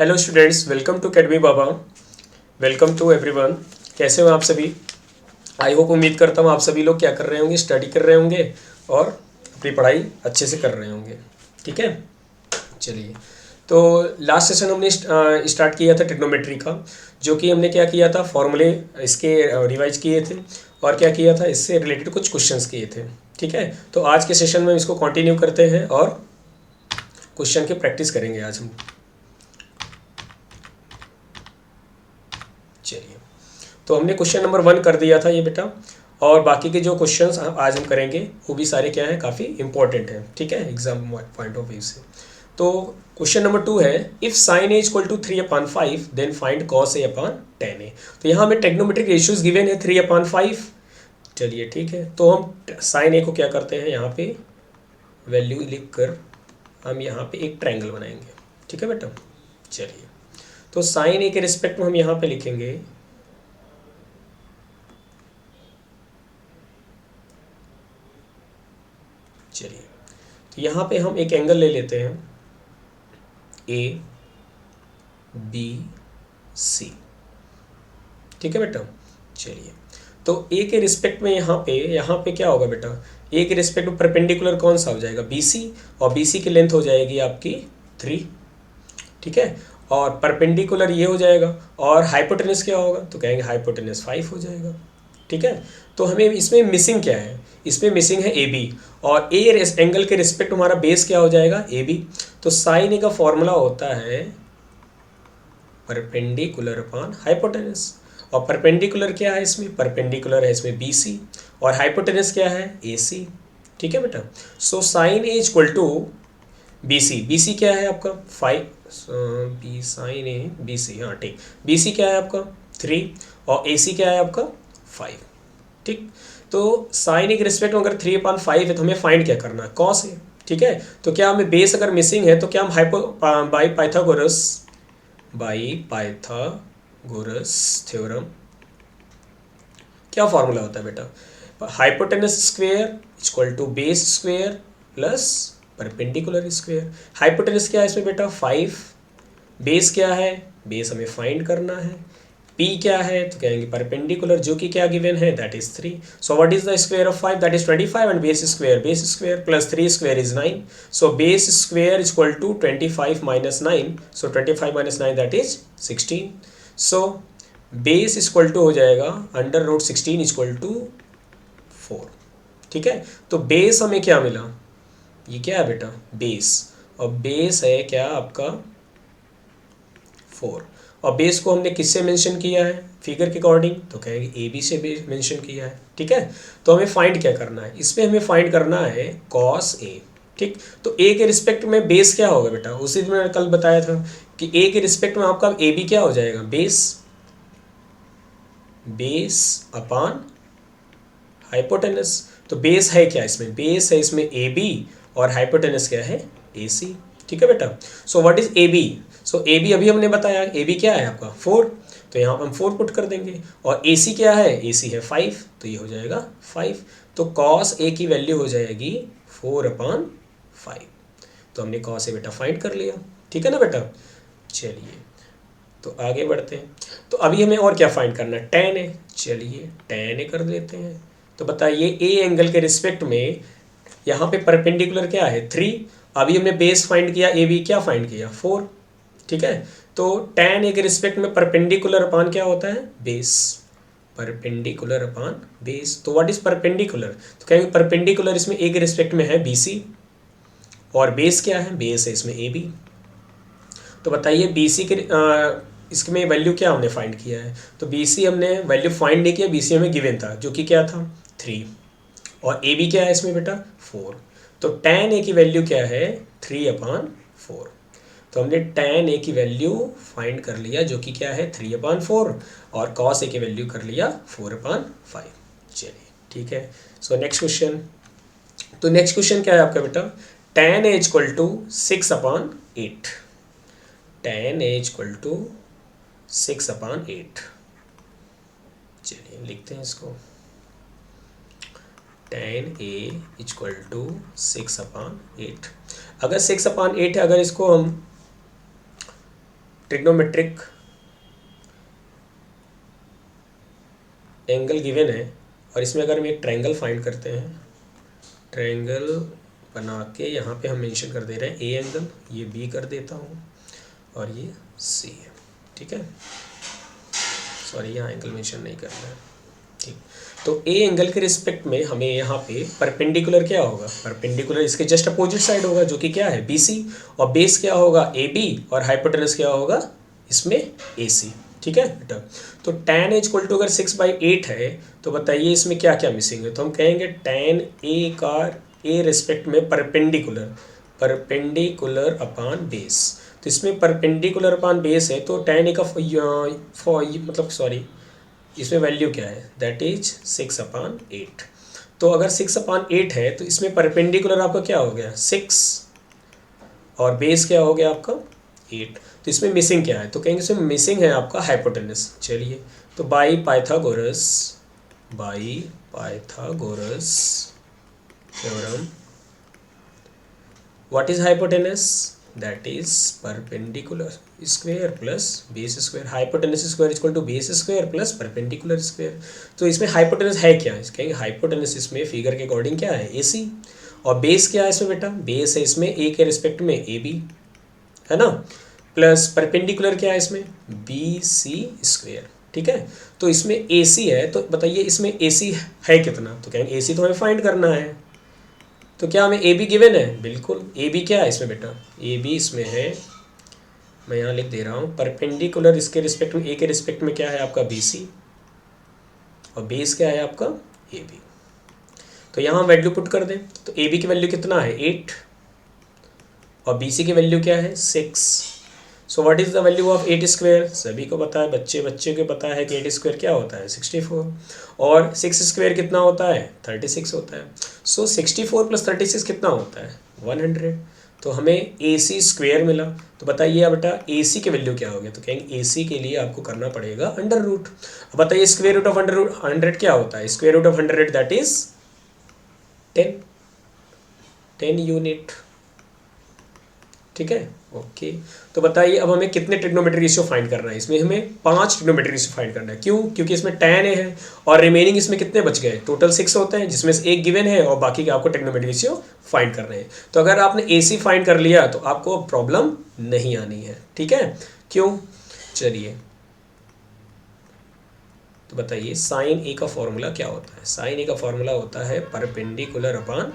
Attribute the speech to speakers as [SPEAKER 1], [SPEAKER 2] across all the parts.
[SPEAKER 1] Hello students, welcome to academy Baba. Welcome to everyone. कैसे हो आप सभी? आई होप, उम्मीद करता हूँ आप सभी लोग क्या कर रहे होंगे, स्टडी कर रहे होंगे और अपनी पढ़ाई अच्छे से कर रहे होंगे। ठीक है, चलिए। तो लास्ट सेशन हमने स्टार्ट किया था ट्रिग्नोमेट्री का, जो कि हमने क्या किया था, फॉर्मूले इसके रिवाइज किए थे और क्या किया था, इससे रिलेटेड कुछ क्वेश्चंस किए थे। ठीक है, तो आज के सेशन में इसको कंटिन्यू करते हैं और क्वेश्चन की प्रैक्टिस करेंगे आज हम। चलिए, तो हमने क्वेश्चन नंबर 1 कर दिया था ये बेटा, और बाकी के जो क्वेश्चंस आज हम करेंगे वो भी सारे क्या हैं, काफ़ी इंपॉर्टेंट हैं। ठीक है, एग्जाम पॉइंट ऑफ व्यू से। तो क्वेश्चन नंबर 2 है, if sine A equal to 3/5 then find cos A upon ten A. तो यहाँ हमें ट्रिग्नोमेट्रिक रेशियोज गिवन है 3/5। चलिए ठीक है, तो हम साइन ए को क्या करते हैं, यहाँ पे वैल्यू लिख कर हम यहाँ पे एक ट्रायंगल बनाएंगे। ठीक है बेटा, चलिए। तो साइन ए के रिस्पेक्ट में हम यहाँ पे लिखेंगे चलिए, तो यहाँ पे हम एक एंगल ले लेते हैं ए बी सी। ठीक है बेटा, चलिए। तो ए के रिस्पेक्ट में यहाँ पे क्या होगा बेटा, ए के रिस्पेक्ट में परपेंडिकुलर कौन सा हो जाएगा, बी सी, और बी सी की लेंथ हो जाएगी आपकी 3। ठीक है, और परपेंडिकुलर ये हो जाएगा, और हाइपोटेनस क्या होगा, तो कहेंगे हाइपोटेनस 5 हो जाएगा। ठीक है, तो हमें इसमें मिसिंग क्या है, इसमें मिसिंग है ए बी, और ए एंगल के रिस्पेक्ट हमारा बेस क्या हो जाएगा, ए बी। तो साइन ए का फॉर्मूला होता है परपेंडिकुलर अपॉन हाइपोटेनस, और परपेंडिकुलर क्या है इसमें, परपेंडिकुलर है इसमें बी सी, और हाइपोटेनस क्या है, ए सी। ठीक है बेटा, so sine A equal to B C. B C क्या है आपका 5, B sine A B C, हाँ ठीक। बी सी क्या है आपका 3, और ए सी क्या है आपका 5। ठीक, तो साइन ए के रिस्पेक्ट में अगर 3/5 है तो हमें फाइंड क्या करना है, कॉस है। ठीक है, तो क्या हमें बेस अगर मिसिंग है तो क्या हम बाई पाइथागोरस थ्योरम, क्या फॉर्मूला होता है बेटा, hypotenuse square equal to base square plus perpendicular square. Hypotenuse क्या है इसमें बेटा 5, बेस क्या है, बेस हमें फाइंड करना है, p क्या है तो कहेंगे परपेंडिकुलर, जो कि क्या गिवन है, that is 3। So what is the square of 5, that is 25, and base square plus 3 square is 9। So base square equal to 25 minus 9, so 25 minus 9 that is 16। So base equal to हो जाएगा √16 equal to 4। ठीक है, तो base हमें क्या मिला, ये क्या है बेटा बेस, और बेस है क्या आपका 4, और बेस को हमने किससे मेंशन किया है, फिगर के अकॉर्डिंग, तो कहेंगे ए बी से भी मेंशन किया है। ठीक है, तो हमें फाइंड क्या करना है, इसमें हमें फाइंड करना है कॉस ए। ठीक, तो ए के रिस्पेक्ट में बेस क्या होगा बेटा, उसी दिन मैंने कल बताया था कि ए के रिस्पेक्ट में आपका ए बी क्या हो जाएगा, बेस अपॉन हाइपोटेनस। तो बेस है क्या इसमें, बेस है इसमें ए बी, और हाइपोटेनस क्या है, ए सी। ठीक है बेटा, so what is A B, so A B अभी हमने बताया, ए बी क्या है आपका 4, तो यहाँ पर हम 4 पुट कर देंगे, और ए सी क्या है, ए सी है 5, तो ये हो जाएगा 5। तो कॉस ए की वैल्यू हो जाएगी 4/5। तो हमने कॉस ए बेटा फाइंड कर लिया। ठीक है ना बेटा, चलिए तो आगे बढ़ते हैं। तो अभी हमें और क्या फाइंड करना है, tan ए। चलिए tan ए कर लेते हैं। तो बताइए ए एंगल के रिस्पेक्ट में यहाँ पे परपेंडिकुलर क्या है 3, अभी हमने बेस फाइंड किया, ए बी क्या फाइंड किया 4। ठीक है, तो tan ए के रिस्पेक्ट में परपेंडिकुलर अपान क्या होता है, बेस, परपेंडिकुलर अपान बेस। तो व्हाट इज परपेंडिकुलर, तो कहेंगे परपेंडिकुलर इसमें ए के रिस्पेक्ट में है बी सी, और बेस क्या है, बेस है इसमें ए बी। तो बताइए बी सी के इसमें वैल्यू क्या हमने फाइंड किया है, तो बी सी हमने वैल्यू फाइंड नहीं किया, बी सी हमें गिवन था जो कि क्या था 3, और ए बी क्या है इसमें बेटा 4। तो tan ए की वैल्यू क्या है 3/4। तो हमने tan ए की वैल्यू फाइंड कर लिया जो कि क्या है 3/4, और cos ए की वैल्यू कर लिया 4/5। चलिए ठीक है, सो नेक्स्ट क्वेश्चन। तो नेक्स्ट क्वेश्चन क्या है आपका बेटा, tan A equal to 6/8, tan A equal to 6/8। चलिए लिखते हैं इसको, tan ए इक्वल टू 6/8। अगर 6/8 है, अगर इसको हम ट्रिग्नोमेट्रिक एंगल गिवन है और इसमें अगर हम एक ट्रायंगल फाइंड करते हैं, ट्रायंगल बना के यहाँ पे हम मेंशन कर दे रहे हैं ए एंगल, ये बी कर देता हूँ और ये सी है, ठीक है। सॉरी यहाँ एंगल मेंशन नहीं करना है, ठीक। तो ए एंगल के रिस्पेक्ट में हमें यहाँ पे परपेंडिकुलर क्या होगा, परपेंडिकुलर इसके जस्ट अपोजिट साइड होगा जो कि क्या है बी सी, और बेस क्या होगा ए बी, और हाइपोटेनस क्या होगा इसमें ए सी, ठीक है बेटा। तो tan इज इक्वल टू अगर 6/8 है तो बताइए इसमें क्या क्या मिसिंग है, तो हम कहेंगे tan ए का ए रिस्पेक्ट में परपेंडिकुलर अपॉन बेस। तो इसमें परपेंडिकुलर अपॉन बेस है तो tan ए का मतलब सॉरी इसमें वैल्यू क्या है, दैट इज 6/8। तो अगर 6/8 है तो इसमें परपेंडिकुलर आपका क्या हो गया 6 और बेस क्या हो गया आपका 8। तो इसमें मिसिंग क्या है, तो कहेंगे इसमें मिसिंग है आपका हाइपोटेनस। चलिए तो by Pythagoras theorem what is hypotenuse, that is perpendicular square plus base square, hypotenuse square equal to base square plus perpendicular square. तो इसमें हाइपोटेनस है क्या, कहेंगे हाइपोटेनस इसमें फिगर के अकॉर्डिंग क्या है ए सी, और बेस क्या है इसमें बेटा, बेस है इसमें ए के रिस्पेक्ट में ए बी, है ना, प्लस परपेंडिकुलर क्या है इसमें बी सी स्क्वायर, ठीक है। तो इसमें ए सी है तो बताइए इसमें ए सी है कितना, तो कहेंगे ए सी तो हमें फाइंड करना है। तो क्या हमें ए बी गिवन है, बिल्कुल ए बी क्या है इसमें बेटा, ए बी इसमें है, मैं यहाँ लिख दे रहा हूँ परपेंडिकुलर इसके रिस्पेक्ट में ए के रिस्पेक्ट में क्या है आपका बी सी, और बेस क्या है आपका ए बी। तो यहाँ वैल्यू पुट कर दें तो ए बी की वैल्यू कितना है 8 और बी सी की वैल्यू क्या है 6। So what is the value of 8 square, सभी को पता है, बच्चे को पता है कि 8 स्क्वायर क्या होता है 64, और 6 स्क्वायर कितना होता है 36 होता है। सो 64 प्लस 36 कितना होता है 100। तो हमें ए सी स्क्वायर मिला। तो बताइए बेटा ए सी की वैल्यू क्या हो गया, तो कहेंगे ए सी के लिए आपको करना पड़ेगा अंडर रूट। अब बताइए square root of under root 100 क्या होता है, square root of 100 that is 10 unit, ठीक है ओके। तो बताइए अब हमें कितने ट्रिग्नोमेट्री रेशियो फाइंड करना है, इसमें हमें 5 ट्रिग्नोमेट्री रेशियो फाइंड करना है। क्यों, क्योंकि इसमें tan है और रिमेनिंग इसमें कितने बच गए, टोटल 6 होते हैं जिसमें से एक गिवन है और बाकी के आपको ट्रिग्नोमेट्री रेशियो फाइंड करने हैं। तो अगर आपने AC फाइंड कर लिया तो आपको प्रॉब्लम नहीं आनी है, ठीक है। क्यों, चलिए तो बताइए साइन ए का फॉर्मूला क्या होता है, साइन ए का फॉर्मूला होता है परपेंडिकुलर अपॉन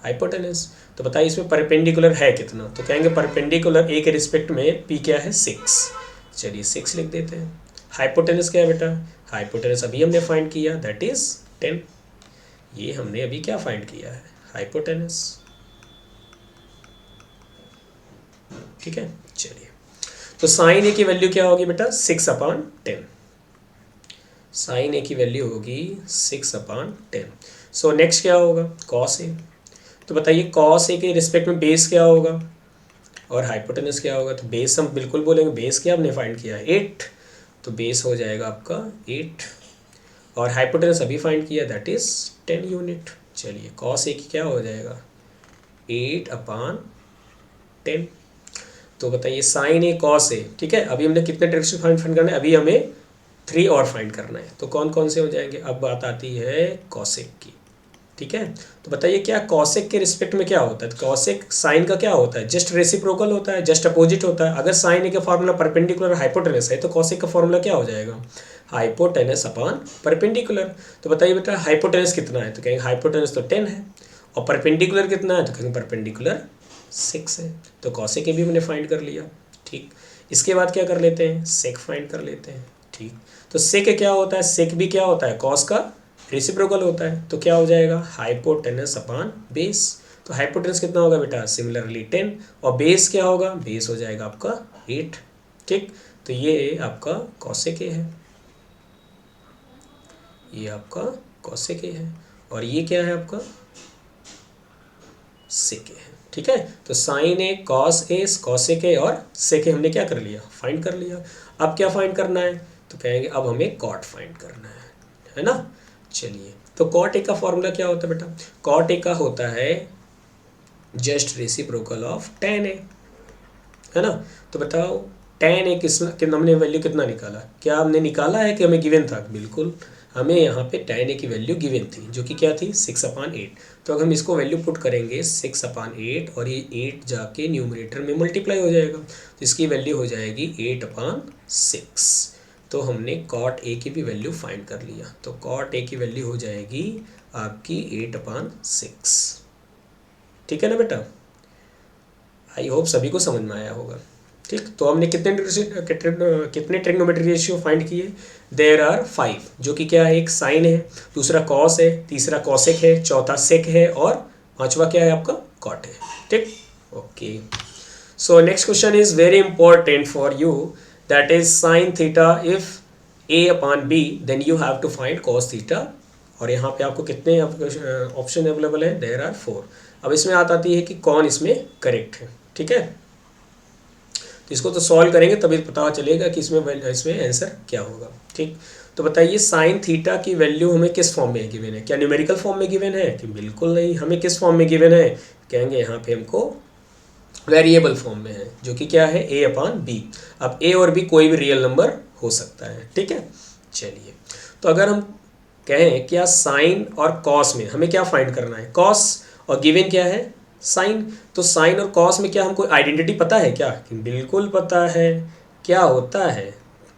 [SPEAKER 1] हाइपोटेनस। तो बताइए इसमें परपेंडिकुलर है कितना, तो कहेंगे परपेंडिकुलर ए के रिस्पेक्ट में पी क्या है 6, चलिए 6 लिख देते हैं। हाइपोटेनस क्या है बेटा, हाइपोटेनस अभी हमने फाइंड किया दैट इज 10, ये हमने अभी क्या फाइंड किया है हाइपोटेनस, ठीक है। चलिए तो साइन ए की वैल्यू क्या होगी बेटा 6/10, साइन ए की वैल्यू होगी 6/10। सो नेक्स्ट क्या होगा कॉस ए, तो बताइए कॉस ए के रिस्पेक्ट में बेस क्या होगा और हाइपोटेनस क्या होगा, तो बेस हम बिल्कुल बोलेंगे, बेस क्या हमने फाइंड किया 8, तो बेस हो जाएगा आपका 8 और हाइपोटेनस अभी फाइंड किया दैट इज 10 यूनिट। चलिए कॉस ए की क्या हो जाएगा 8/10। तो बताइए साइन ए कॉस ए, ठीक है। अभी हमने कितने डायरेक्शन फाइंड करना है, अभी हमें 3 और फाइंड करना है। तो कौन कौन से हो जाएंगे, अब बात आती है कॉसेक की, ठीक है। तो बताइए क्या कॉसेक के रिस्पेक्ट में क्या होता है, तो कॉसेक साइन का क्या होता है जस्ट रेसिप्रोकल होता है, जस्ट अपोजिट होता है। अगर साइन ए का फॉर्मूला परपेंडिकुलर हाइपोटेनस है तो कॉसेक का फॉर्मूला क्या हो जाएगा हाइपोटेनस अपॉन परपेंडिकुलर। तो बताइए बेटा हाइपोटेनस कितना है, तो कहेंगे हाइपोटेनस तो 10 है और परपेंडिकुलर कितना है, तो कहेंगे परपेंडिकुलर 6 है। तो कॉसेक के भी हमने फाइंड कर लिया, ठीक। इसके बाद क्या कर लेते हैं सेक फाइंड कर लेते हैं, ठीक। तो सेक क्या होता है, सेक भी क्या होता है कॉस का रेसिप्रोकल होता है। तो क्या हो जाएगा हाइपोटेनस अपॉन बेस, तो हाइपोटेनस कितना होगा बेटा सिमिलरली 10 और बेस क्या होगा, बेस हो जाएगा आपका 8, ठीक। तो ये आपका कॉसेक ए है, ये आपका कॉसेक ए है और ये क्या है आपका सेक ए है, ठीक है। तो sine A cos A cosec A और सेक ए हमने क्या कर लिया फाइंड कर लिया। अब क्या फाइंड करना है, तो कहेंगे अब हमें कॉट फाइंड करना है ना। चलिए तो कॉट ए का फॉर्मूला क्या होता है बेटा, कॉट ए का होता है जस्ट रेसिप्रोकल ऑफ tan ए, है ना। तो बताओ tan a किस हमने वैल्यू कितना निकाला, क्या हमने निकाला है कि हमें गिवन था? बिल्कुल, हमें यहाँ पे tan a की वैल्यू गिवन थी जो कि क्या थी 6/8। तो अगर हम इसको वैल्यू पुट करेंगे 6/8 और ये 8 जाके न्यूमरेटर में मल्टीप्लाई हो जाएगा, तो इसकी वैल्यू हो जाएगी 8/6। तो हमने cot a की भी वैल्यू फाइंड कर लिया, तो cot a की वैल्यू हो जाएगी आपकी 8/6। ठीक है ना बेटा? आई होप सभी को समझ में आया होगा। ठीक, तो हमने कितने ट्रिग्नोमेट्री रेशियो फाइंड किए? देयर आर 5, जो कि क्या है, एक साइन है, दूसरा कॉस है, तीसरा कॉसेक है, चौथा सेक है और पांचवा क्या है आपका कॉट है। ठीक, okay. So next question is very important for you, that is sine theta if a/b then you have to find cos theta. और यहाँ पे आपको कितने ऑप्शन अवेलेबल है? There are 4। अब इसमें आती है कि कौन इसमें करेक्ट है। ठीक है, तो इसको तो सॉल्व करेंगे तभी पता चलेगा कि इसमें आंसर क्या होगा। ठीक, तो बताइए साइन थीटा की वैल्यू हमें किस फॉर्म में गिवन है? क्या न्यूमेरिकल फॉर्म में गिवन है? कि बिल्कुल नहीं, हमें किस फॉर्म में गिवन है? कहेंगे यहाँ पे हमको वेरिएबल फॉर्म में है, जो कि क्या है a/b। अब a और b कोई भी रियल नंबर हो सकता है। ठीक है, चलिए, तो अगर हम कहें क्या साइन और कॉस में हमें क्या फाइंड करना है? कॉस, और गिवन क्या है? साइन। तो साइन और कॉस में क्या हमको आइडेंटिटी पता है क्या? बिल्कुल पता है। क्या होता है?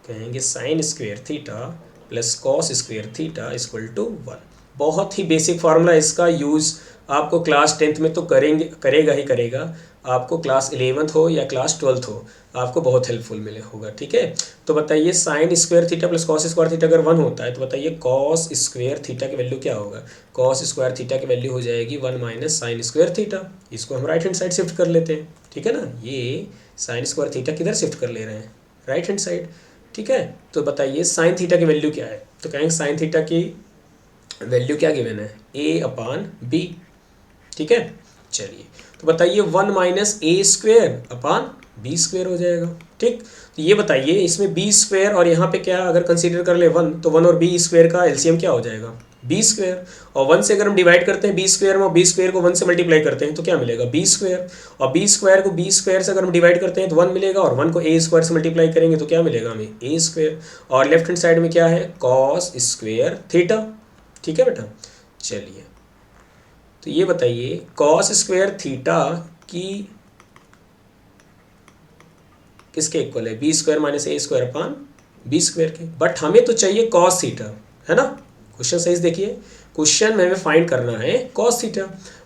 [SPEAKER 1] कहेंगे sine square theta plus cos square theta equal to 1। बहुत ही बेसिक फार्मूला, इसका यूज़ आपको क्लास 10th में तो करेगा ही करेगा, आपको क्लास 11th हो या क्लास 12th हो, आपको बहुत हेल्पफुल मिले होगा। ठीक है, तो बताइए sine square theta plus cos square theta अगर 1 होता है तो बताइए कॉस स्क्वायर थीटा की वैल्यू क्या होगा? कॉस स्क्वायर थीटा की वैल्यू हो जाएगी 1 माइनस साइन स्क्वायर थीटा। इसको हम राइट हैंड साइड शिफ्ट कर लेते हैं। ठीक है ना, ये साइन स्क्वायर थीटा किधर शिफ्ट कर ले रहे हैं? Right hand side. ठीक है, तो बताइए साइन थीटा की वैल्यू क्या है? तो कहेंगे साइन थीटा की वैल्यू क्या गिवन है? a/b। ठीक है, चलिए, तो बताइए 1 minus a square upon b square हो जाएगा। ठीक, तो ये बताइए इसमें b स्क्वेयर और यहाँ पे क्या अगर कंसीडर कर ले 1, तो 1 और b स्क्वेयर का एलसीएम क्या हो जाएगा? b square. और 1 से अगर हम डिवाइड करते हैं b स्क्वेयर में और b स्क्वेयर को 1 से मल्टीप्लाई करते हैं तो क्या मिलेगा? b square. और b स्क्वायर को b स्क्वायर से अगर हम डिवाइड करते हैं तो 1 मिलेगा, और 1 को a स्क्वायर से मल्टीप्लाई करेंगे तो क्या मिलेगा हमें? a square. और लेफ्ट हैंड साइड में क्या है? Cos square theta. ठीक है बेटा, चलिए, तो ये बताइए कॉस स्क्वायर थीटा की किसके इक्वल है? बी स्क्वायर माइनस ए स्क्वायर अपान बी स्क्वायर के। बट हमें तो चाहिए कॉस थीटा, है ना? क्वेश्चन सही से देखिए, क्वेश्चन में हमें फाइंड करना है cos theta,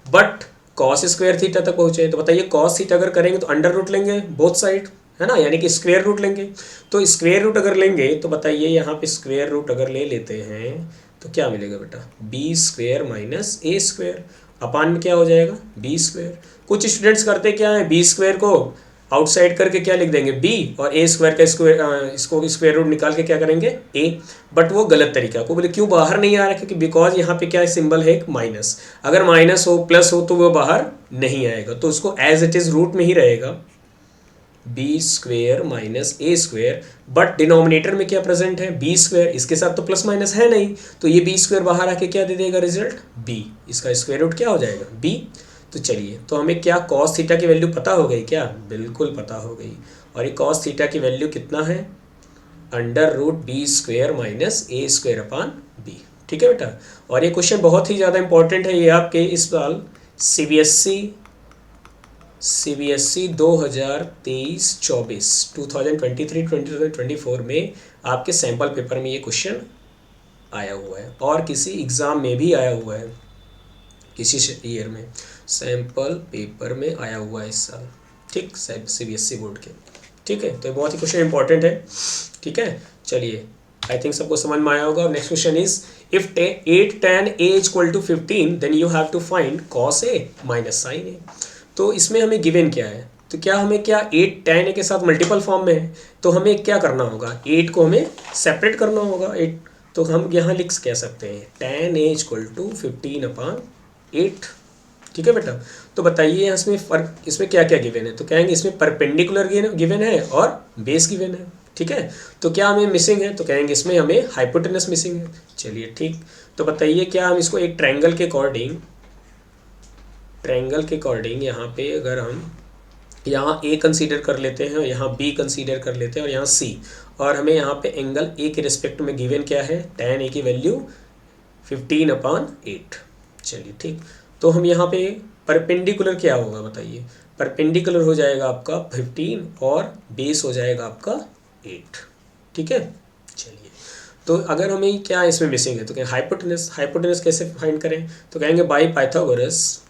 [SPEAKER 1] but cos square theta तक पहुंचे। तो बताइए कॉस थीटा अगर करेंगे तो अंडर रूट लेंगे बोथ साइड, है ना, यानी कि स्क्वायर रूट लेंगे। तो स्क्वायर रूट अगर लेंगे तो बताइए यहाँ पे स्क्वायर रूट अगर ले लेते हैं तो क्या मिलेगा बेटा? बी स्क्वायर माइनस ए स्क्वायर अपान में क्या हो जाएगा? B square. कुछ स्टूडेंट्स करते क्या है, बी स्क्वायर को आउटसाइड करके क्या लिख देंगे? बी, और ए स्क्वायर का इसको स्क्वायर रूट निकाल के क्या करेंगे? ए। बट वो गलत तरीका। को बोले क्यों बाहर नहीं आ रहा? क्योंकि बिकॉज यहाँ पे क्या सिंबल है? एक माइनस। अगर माइनस हो प्लस हो तो वो बाहर नहीं आएगा, तो उसको एज इट इज रूट में ही रहेगा, B square minus A square. But denominator में क्या प्रेजेंट है? B square. इसके साथ तो प्लस माइनस है नहीं, तो ये बी स्क्वेयर बाहर आके क्या दे देगा रिजल्ट? बी। इसका स्क्वायर रूट क्या हो जाएगा? बी। तो चलिए, तो हमें क्या कॉस थीटा की वैल्यू पता हो गई क्या? बिल्कुल पता हो गई। और ये कॉस थीटा की वैल्यू कितना है? Under root B square minus A square upon B. ठीक है बेटा, और ये क्वेश्चन बहुत ही ज़्यादा इंपॉर्टेंट है। ये आपके इस साल सीबीएसई 2023-24 2023-2024 में आपके सैम्पल पेपर में ये क्वेश्चन आया हुआ है, और किसी एग्ज़ाम में भी आया हुआ है, किसी ईयर में सैम्पल पेपर में आया हुआ है इस साल। ठीक, सीबीएसई बोर्ड के। ठीक है, तो ये बहुत ही क्वेश्चन इंपॉर्टेंट है। ठीक है, चलिए, आई थिंक सबको समझ में आया होगा। Next question is if 8 tan a equal to 15 then you have to find cos a minus sine a। तो इसमें हमें गिवन क्या है? तो क्या हमें क्या 8 tan a के साथ मल्टीपल फॉर्म में है, तो हमें क्या करना होगा? 8 को हमें सेपरेट करना होगा। 8 तो हम यहाँ लिख कह सकते हैं tan a इक्वल टू 15/8। ठीक है बेटा, तो बताइए इसमें क्या क्या गिवन है? तो कहेंगे इसमें परपेंडिकुलर गिवन है और बेस गिवन है। ठीक है, तो क्या हमें मिसिंग है? तो कहेंगे इसमें हमें हाइपोटेनस मिसिंग है। चलिए ठीक, तो बताइए क्या हम इसको एक ट्रायंगल के अकॉर्डिंग यहाँ पे अगर हम यहाँ ए कंसीडर कर लेते हैं, यहाँ बी कंसीडर कर लेते हैं और यहाँ सी, और हमें यहाँ पे एंगल ए के रिस्पेक्ट में गिवन क्या है, tan ए की वैल्यू 15/8। चलिए ठीक, तो हम यहाँ पे परपेंडिकुलर क्या होगा बताइए, परपेंडिकुलर हो जाएगा आपका 15 और बेस हो जाएगा आपका 8। ठीक है, चलिए तो अगर हमें क्या इसमें मिसिंग है तो क्या हाइपोटेनस, हाइपोटेनस कैसे फाइंड करें, तो कहेंगे by Pythagoras,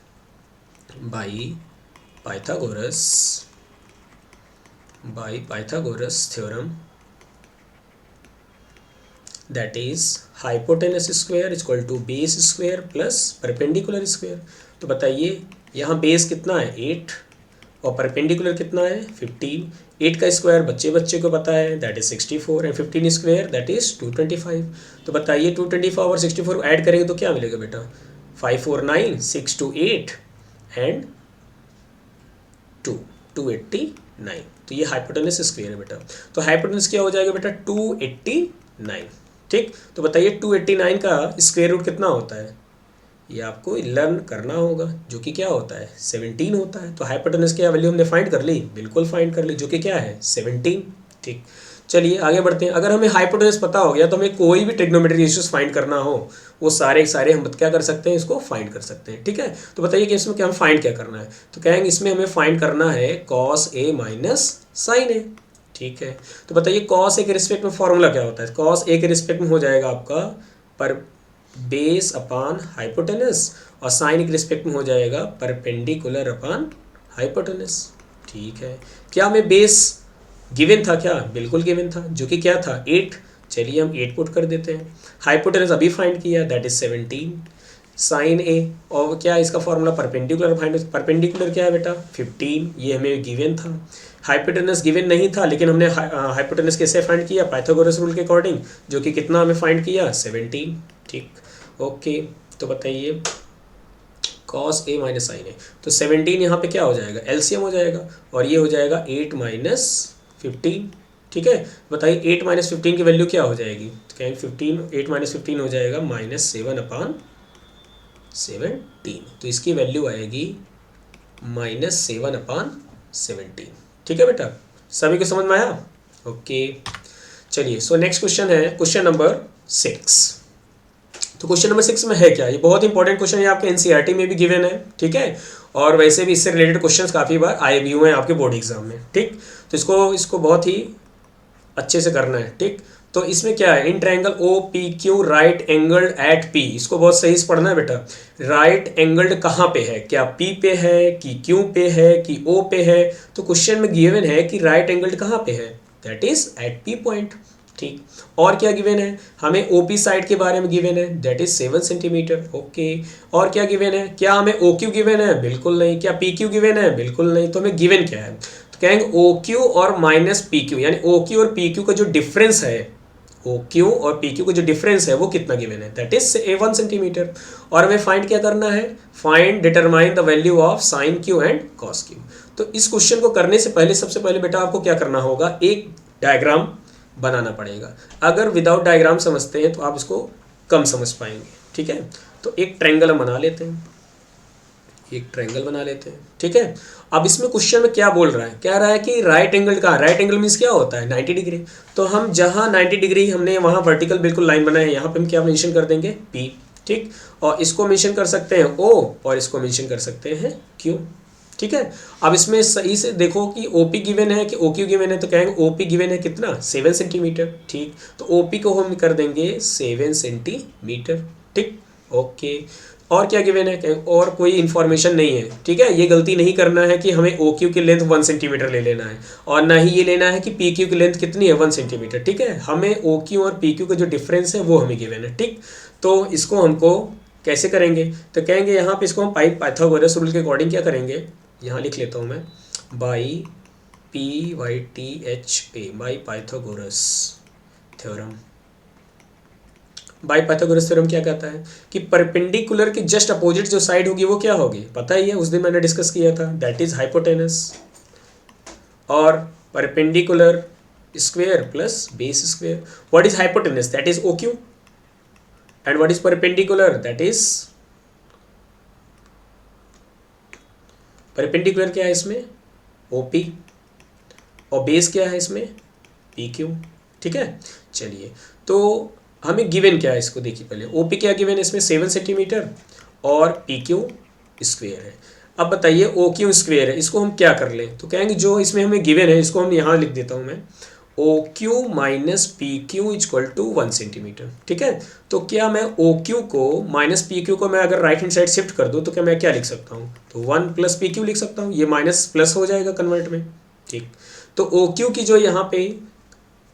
[SPEAKER 1] by Pythagoras, by Pythagoras theorem, that is hypotenuse square is equal to base square plus perpendicular square। तो बताइए यहाँ बेस कितना है 8 और परपेंडिकुलर कितना है 15। 8 का स्क्वायर बच्चे बच्चे को पता है, that is 64, and 15 square that is 225। तो बताइए 225 और 64 ऐड करेंगे तो क्या मिलेगा बेटा, 549, 628 एंड 289। तो ये हाइपोटेनस स्क्वायर है बेटा। तो हाइपोटेनस क्या हो जाएगा बेटा 289। ठीक, तो बताइए 289 का स्क्वायर रूट कितना होता है, ये आपको लर्न करना होगा, जो कि क्या होता है 17 होता है। तो हाइपोटेनस की वैल्यू हमने फाइंड कर ली, बिल्कुल फाइंड कर ली, जो कि क्या है 17। ठीक, चलिए आगे बढ़ते हैं। अगर हमें हाइपोटेनस पता हो गया तो हमें कोई भी ट्रिग्नोमेट्रिक रेशियोज फाइंड करना हो, वो सारे सारे हम क्या कर सकते हैं, इसको फाइंड कर सकते हैं। ठीक है, तो बताइए कि इसमें क्या हम फाइंड क्या करना है, तो कहेंगे इसमें हमें फाइंड करना है कॉस ए माइनस साइन ए। ठीक है, तो बताइए कॉस ए के रिस्पेक्ट में फॉर्मूला क्या होता है, कॉस ए के रिस्पेक्ट में हो जाएगा आपका पर बेस अपान हाइपोटेनस, और साइन के रिस्पेक्ट में हो जाएगा परपेंडिकुलर अपान हाइपोटेनस। ठीक है, क्या हमें बेस गिवन था, क्या बिल्कुल गिवन था, जो कि क्या था 8। चलिए हम 8 पुट कर देते हैं। हाइपोटेनस अभी फाइंड किया, दैट इज 17 साइन ए, और क्या इसका फॉर्मूला परपेंडिकुलर, परपेंडिकुलर क्या है बेटा 15, ये हमें गिवन था। हाइपोटेनस गिवन नहीं था, लेकिन हमने हाइपोटेनस कैसे फाइंड किया, पाइथागोरस रूल के अकॉर्डिंग, जो कि कितना हमें फाइंड किया 17। ठीक, ओके, तो बताइए कॉस ए माइनस साइन ए, तो 17 यहाँ पे क्या हो जाएगा एलसीएम हो जाएगा, और ये हो जाएगा 8 माइनस 15। ठीक है, बताइए 8 माइनस 15 की वैल्यू क्या हो जाएगी, तो कहेंगे 15, 8 माइनस 15 हो जाएगा -7/17। तो इसकी वैल्यू आएगी -7/17। ठीक है बेटा, सभी को समझ में आया, ओके। चलिए सो नेक्स्ट क्वेश्चन है क्वेश्चन नंबर 6। तो क्वेश्चन नंबर 6 में है क्या, ये बहुत इंपॉर्टेंट क्वेश्चन है, आपके एनसीईआरटी में भी गिवन है। ठीक है, और वैसे भी इससे रिलेटेड क्वेश्चंस काफ़ी बार आए भी हुए हैं आपके बोर्ड एग्जाम में। ठीक, तो इसको बहुत ही अच्छे से करना है। ठीक, तो इसमें क्या है, in triangle O P Q right angled at P, इसको बहुत सही से पढ़ना है बेटा। राइट एंगल्ड कहाँ पे है, क्या पी पे है कि क्यू पे है कि ओ पे है, तो क्वेश्चन में गिवन है कि राइट एंगल्ड कहाँ पे है, that is at P point. ठीक, और क्या गिवन है, हमें ओपी साइड के बारे में गिवन है, दैट इज 7 सेंटीमीटर। ओके, और क्या गिवन है, क्या हमें ओ क्यू गिवन है, बिल्कुल नहीं। क्या पी क्यू गिवन है, बिल्कुल नहीं। तो हमें गिवन क्या है, तो कहेंगे ओ क्यू और माइनस पी क्यू, यानी ओ क्यू और पी क्यू का जो डिफरेंस है, ओ क्यू और पी क्यू का जो डिफरेंस है वो कितना गिवन है, दैट इज 1 सेंटीमीटर। और हमें फाइंड क्या करना है, find determine the value of sign Q and cos Q. तो इस क्वेश्चन को करने से पहले सबसे पहले बेटा आपको क्या करना होगा, एक डायग्राम बनाना पड़ेगा। अगर विदाउट डायग्राम समझते हैं तो आप इसको कम समझ पाएंगे। ठीक है, तो एक ट्रायंगल हम बना लेते हैं, एक ट्रायंगल बना लेते हैं। ठीक है, अब इसमें क्वेश्चन में क्या बोल रहा है, कह रहा है कि राइट एंगल का, राइट एंगल मीन्स क्या होता है 90 डिग्री। तो हम जहाँ 90 डिग्री हमने वहाँ वर्टिकल बिल्कुल लाइन बनाए, यहाँ पे हम क्या मेंशन कर देंगे P। ठीक, और इसको मेंशन कर सकते हैं O, और इसको मेंशन कर सकते हैं Q। ठीक है, अब इसमें सही से देखो कि OP गिवन है कि OQ गिवन है, तो कहेंगे OP गिवन है कितना 7 सेंटीमीटर। ठीक, तो OP को हम कर देंगे 7 सेंटीमीटर। ठीक, ओके, और क्या गिवन है, और कोई इन्फॉर्मेशन नहीं है। ठीक है, ये गलती नहीं करना है कि हमें ओ क्यू की लेंथ 1 सेंटीमीटर ले लेना है, और ना ही ये लेना है कि पी क्यू की लेंथ कितनी है 1 सेंटीमीटर। ठीक है, हमें ओ क्यू और पी क्यू का जो डिफरेंस है वो हमें गिवन है। ठीक, तो इसको हमको कैसे करेंगे, तो कहेंगे यहाँ पे इसको हम पाइथागोरस रूल के अकॉर्डिंग क्या करेंगे, यहाँ लिख लेता हूँ मैं, by PYTHA, by Pythagoras theorem. By Pythagoras theorem क्या कहता है कि परपेंडिकुलर की जस्ट अपोजिट जो साइड होगी वो क्या होगी, पता ही है, उस दिन मैंने डिस्कस किया था, दैट इज हाइपोटेनस। और perpendicular square plus base square, what is hypotenuse, that is O Q, and what is perpendicular, that is, perpendicular क्या है इसमें OP और बेस क्या है इसमें PQ, ठीक है। चलिए तो हमें गिवन क्या है इसको देखिए पहले, OP क्या गिवन है इसमें 7 सेंटीमीटर और PQ स्क्वेयर है। अब बताइए OQ स्क्वेयर है, इसको हम क्या कर लें, तो कहेंगे जो इसमें हमें गिवन है इसको हम यहाँ लिख देता हूँ मैं, OQ minus PQ equal to 1 centimetre, ठीक है। तो क्या मैं OQ को माइनस PQ को मैं अगर राइट हैंड साइड शिफ्ट कर दूँ तो क्या मैं क्या लिख सकता हूँ, तो 1 प्लस PQ लिख सकता हूँ, ये माइनस प्लस हो जाएगा कन्वर्ट में, ठीक। तो OQ की जो यहाँ पे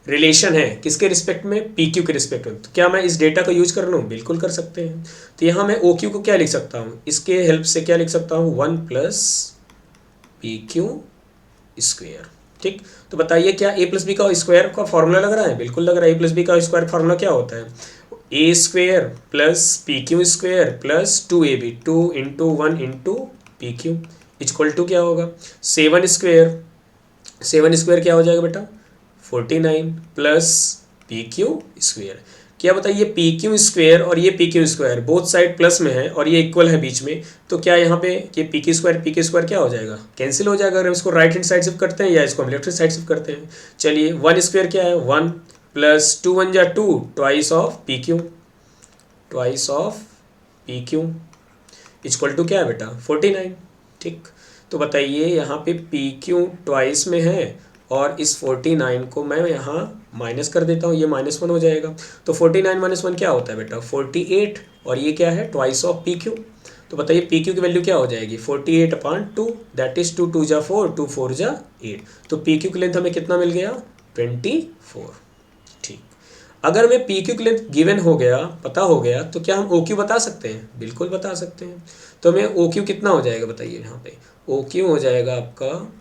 [SPEAKER 1] रिलेशन है किसके रिस्पेक्ट में, PQ के रिस्पेक्ट में, तो क्या मैं इस डेटा को यूज कर लूँ, बिल्कुल कर सकते हैं। तो यहाँ मैं OQ को क्या लिख सकता हूँ, इसके हेल्प से क्या लिख सकता हूँ 1 प्लस PQ स्क्वेयर, ठीक। तो बताइए क्या A प्लस बी का स्क्वायर का फॉर्मूला लग रहा है, बिल्कुल लग रहा है। A प्लस बी का स्क्वायर फार्मूला क्या होता है, A square plus PQ square plus 2AB, 2 into 1 into PQ equal to क्या होगा 7 स्क्वेयर, 7 स्क्वेयर क्या हो जाएगा बेटा 49 प्लस PQ स्क्वेयर। क्या बताइए PQ स्क्वेयर और ये PQ square both side plus में है और ये इक्वल है बीच में, तो क्या यहाँ पे ये PQ स्क्वायर क्या हो जाएगा, कैंसिल हो जाएगा अगर इसको राइट हैंड साइड शिफ्ट करते हैं या इसको हम लेफ्ट हैंड साइड शिफ्ट करते हैं। चलिए 1 स्क्वेयर क्या है 1 प्लस 2 1 जा 2, twice of PQ, twice of PQ equal to क्या है बेटा 49, ठीक। तो बताइए यहाँ पे PQ ट्वाइस में है और इस 49 को मैं यहाँ माइनस कर देता हूँ, ये -1 हो जाएगा। तो 49 - 1 क्या होता है बेटा 48, और ये क्या है ट्वाइस ऑफ PQ। तो बताइए PQ की वैल्यू क्या हो जाएगी 48/2, दैट इज 2 2 जा 4, 2 4 जा 8। तो PQ की लेंथ हमें कितना मिल गया 24, ठीक। अगर मैं PQ की लेंथ गिवन हो गया, पता हो गया, तो क्या हम OQ बता सकते हैं, बिल्कुल बता सकते हैं। तो हमें OQ कितना हो जाएगा बताइए, यहाँ पे OQ हो जाएगा आपका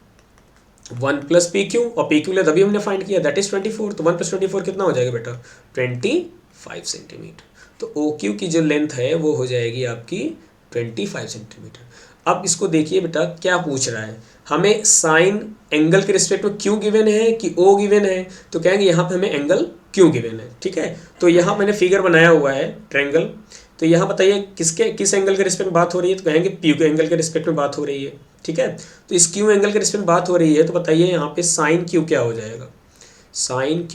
[SPEAKER 1] 1 प्लस PQ और PQ लेंथ अभी हमने फाइंड किया दैट इज 24, तो 1 प्लस 24 कितना हो जाएगा बेटा 25 सेंटीमीटर। तो OQ की जो लेंथ है वो हो जाएगी आपकी 25 सेंटीमीटर। अब इसको देखिए बेटा क्या पूछ रहा है, हमें साइन एंगल के रिस्पेक्ट में Q गिवन है कि O गिवन है, तो कहेंगे यहाँ पे हमें एंगल Q गिवन है, ठीक है। तो यहाँ मैंने फिगर बनाया हुआ है ट्रायंगल, तो यहाँ बताइए किस एंगल के रिस्पेक्ट में बात हो रही है, तो कहेंगे P के एंगल के रिस्पेक्ट में बात हो रही है, ठीक है। तो इस Q एंगल के रिस्पेक्ट में बात हो रही है, तो बताइए यहाँ पे साइन Q क्या हो जाएगा, साइन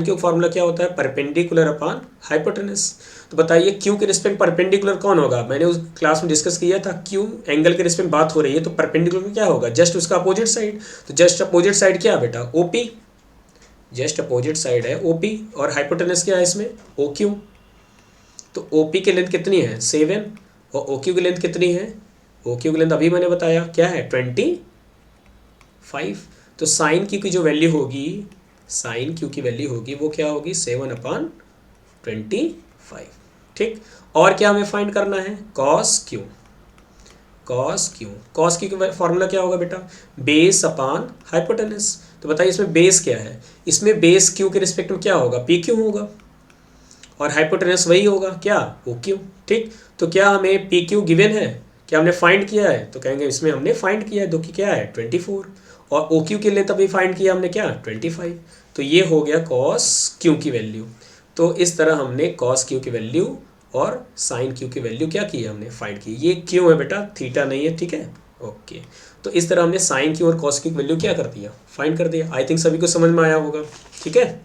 [SPEAKER 1] Q फॉर्मूला क्या होता है परपेंडिकुलर अपॉन हाइपोटेनस। तो बताइए Q के रिस्पेक्ट परपेंडिकुलर कौन होगा, मैंने उस क्लास में डिस्कस किया था, Q एंगल के रिस्पेक्ट बात हो रही है तो परपेंडिकुलर क्या होगा जस्ट उसका अपोजिट साइड। तो जस्ट अपोजिट साइड क्या बेटा OP, जस्ट अपोजिट साइड है OP, और हाइपोटेनस क्या है इसमें OQ। तो OP की लेंथ कितनी है 7 और OQ की लेंथ कितनी है, OQ की लेंथ अभी मैंने बताया क्या है 25। तो साइन Q की जो वैल्यू होगी, साइन Q की वैल्यू होगी वो क्या होगी 7/25, ठीक। और क्या हमें फाइंड करना है कॉस Q का फॉर्मूला क्या होगा बेटा बेस अपॉन हाइपोटेनस। तो बताइए इसमें बेस क्या है, इसमें बेस Q के रिस्पेक्ट में क्या होगा PQ होगा और हाइपोटेनस वही होगा क्या OQ, ठीक। तो क्या हमें PQ गिवन है, क्या हमने फाइंड किया है, तो कहेंगे इसमें हमने फाइंड किया है, जो कि क्या है 24, और OQ के लिए तभी फाइंड किया हमने क्या 25। तो ये हो गया कॉस Q की वैल्यू। तो इस तरह हमने कॉस Q की वैल्यू और साइन Q की वैल्यू क्या की है हमने फाइंड की। ये Q है बेटा थीटा नहीं है, ठीक है, ओके। तो इस तरह हमने साइन Q और कॉस Q की वैल्यू क्या कर दिया फाइंड कर दिया। आई थिंक सभी को समझ में आया होगा, ठीक है।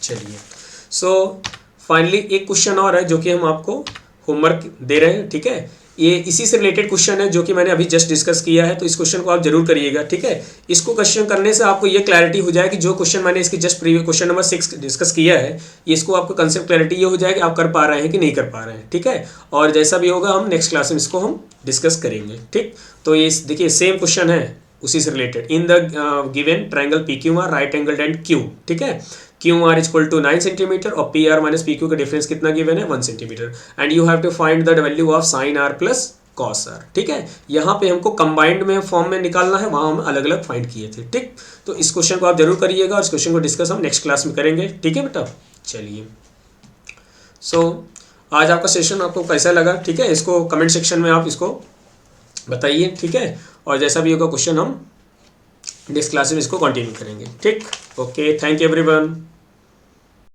[SPEAKER 1] चलिए सो फाइनली एक क्वेश्चन और है जो कि हम आपको होमवर्क दे रहे हैं, ठीक है। ये इसी से रिलेटेड क्वेश्चन है जो कि मैंने अभी जस्ट डिस्कस किया है, तो इस क्वेश्चन को आप जरूर करिएगा, ठीक है। इसको क्वेश्चन करने से आपको ये क्लैरिटी हो जाएगी, जो क्वेश्चन मैंने इसकी just previous question number 6 discuss किया है, इसको आपको कंसेप्ट क्लैरिटी ये हो जाएगी आप कर पा रहे हैं कि नहीं कर पा रहे हैं, ठीक है। और जैसा भी होगा हम नेक्स्ट क्लास में इसको हम डिस्कस करेंगे, ठीक। तो ये देखिए सेम क्वेश्चन है उसी से related, in the given triangle PQR right angle and Q, ठीक है। QR इक्वल टू 9 सेंटीमीटर और PR माइनस PQ का डिफरेंस कितना गिवन है 1 centimetre, and you have to find the value of sine R plus cos R, ठीक है। यहाँ पे हमको कंबाइंड में फॉर्म में निकालना है, वहाँ हम अलग अलग फाइंड किए थे, ठीक। तो इस क्वेश्चन को आप जरूर करिएगा और इस क्वेश्चन को डिस्कस हम नेक्स्ट क्लास में करेंगे, ठीक है बेटा। चलिए सो आज आपका सेशन आपको कैसा लगा, ठीक है, इसको कमेंट सेक्शन में आप इसको बताइए, ठीक है। और जैसा भी होगा क्वेश्चन हम नेक्स्ट क्लास में इसको कंटिन्यू करेंगे, ठीक। Okay, thank you everyone.